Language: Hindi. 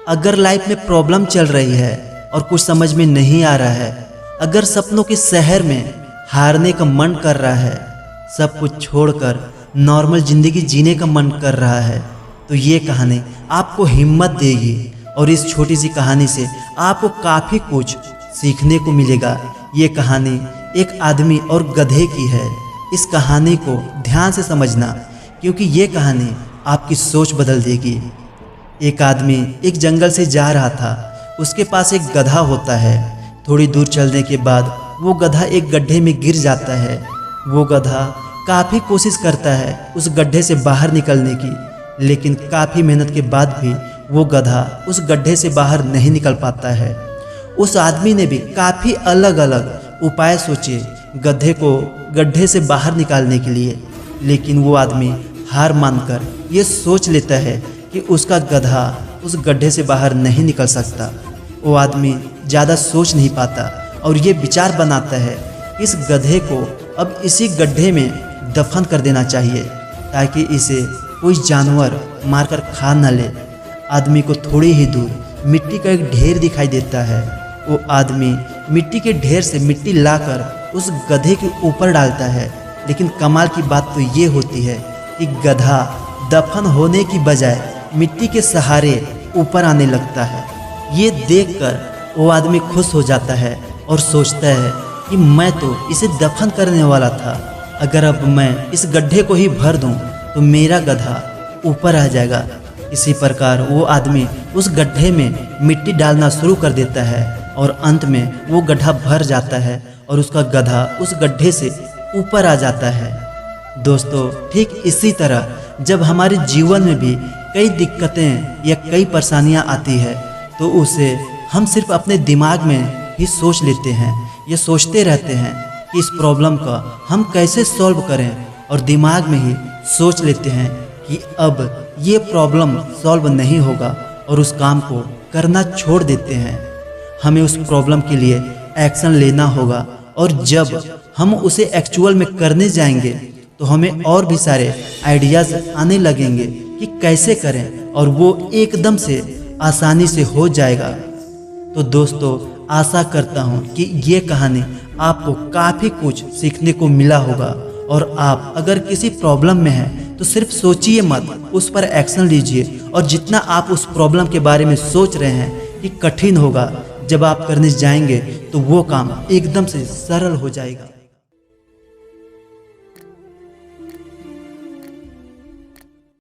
अगर लाइफ में प्रॉब्लम चल रही है और कुछ समझ में नहीं आ रहा है, अगर सपनों के शहर में हारने का मन कर रहा है, सब कुछ छोड़कर नॉर्मल ज़िंदगी जीने का मन कर रहा है, तो ये कहानी आपको हिम्मत देगी। और इस छोटी सी कहानी से आपको काफ़ी कुछ सीखने को मिलेगा। ये कहानी एक आदमी और गधे की है। इस कहानी को ध्यान से समझना, क्योंकि ये कहानी आपकी सोच बदल देगी। एक आदमी एक जंगल से जा रहा था। उसके पास एक गधा होता है। थोड़ी दूर चलने के बाद वो गधा एक गड्ढे में गिर जाता है। वो गधा काफ़ी कोशिश करता है उस गड्ढे से बाहर निकलने की, लेकिन काफ़ी मेहनत के बाद भी वो गधा उस गड्ढे से बाहर नहीं निकल पाता है। उस आदमी ने भी काफ़ी अलग अलग उपाय सोचे गधे को गड्ढे से बाहर निकालने के लिए, लेकिन वो आदमी हार मानकर ये सोच लेता है कि उसका गधा उस गड्ढे से बाहर नहीं निकल सकता। वो आदमी ज़्यादा सोच नहीं पाता और ये विचार बनाता है इस गधे को अब इसी गड्ढे में दफन कर देना चाहिए, ताकि इसे कोई जानवर मारकर खा न ले। आदमी को थोड़ी ही दूर मिट्टी का एक ढेर दिखाई देता है। वो आदमी मिट्टी के ढेर से मिट्टी लाकर उस गधे के ऊपर डालता है, लेकिन कमाल की बात तो ये होती है कि गधा दफन होने की बजाय मिट्टी के सहारे ऊपर आने लगता है। ये देखकर वो आदमी खुश हो जाता है और सोचता है कि मैं तो इसे दफन करने वाला था, अगर अब मैं इस गड्ढे को ही भर दूं तो मेरा गधा ऊपर आ जाएगा। इसी प्रकार वो आदमी उस गड्ढे में मिट्टी डालना शुरू कर देता है और अंत में वो गड्ढा भर जाता है और उसका गधा उस गड्ढे से ऊपर आ जाता है। दोस्तों, ठीक इसी तरह जब हमारे जीवन में भी कई दिक्कतें या कई परेशानियां आती है, तो उसे हम सिर्फ अपने दिमाग में ही सोच लेते हैं, ये सोचते रहते हैं कि इस प्रॉब्लम का हम कैसे सॉल्व करें, और दिमाग में ही सोच लेते हैं कि अब ये प्रॉब्लम सॉल्व नहीं होगा और उस काम को करना छोड़ देते हैं। हमें उस प्रॉब्लम के लिए एक्शन लेना होगा, और जब हम उसे एक्चुअल में करने जाएंगे तो हमें और भी सारे आइडियाज़ आने लगेंगे कि कैसे करें, और वो एकदम से आसानी से हो जाएगा। तो दोस्तों, आशा करता हूँ कि ये कहानी आपको काफ़ी कुछ सीखने को मिला होगा, और आप अगर किसी प्रॉब्लम में हैं तो सिर्फ सोचिए मत, उस पर एक्शन लीजिए। और जितना आप उस प्रॉब्लम के बारे में सोच रहे हैं कि कठिन होगा, जब आप करने जाएंगे तो वो काम एकदम से सरल हो जाएगा।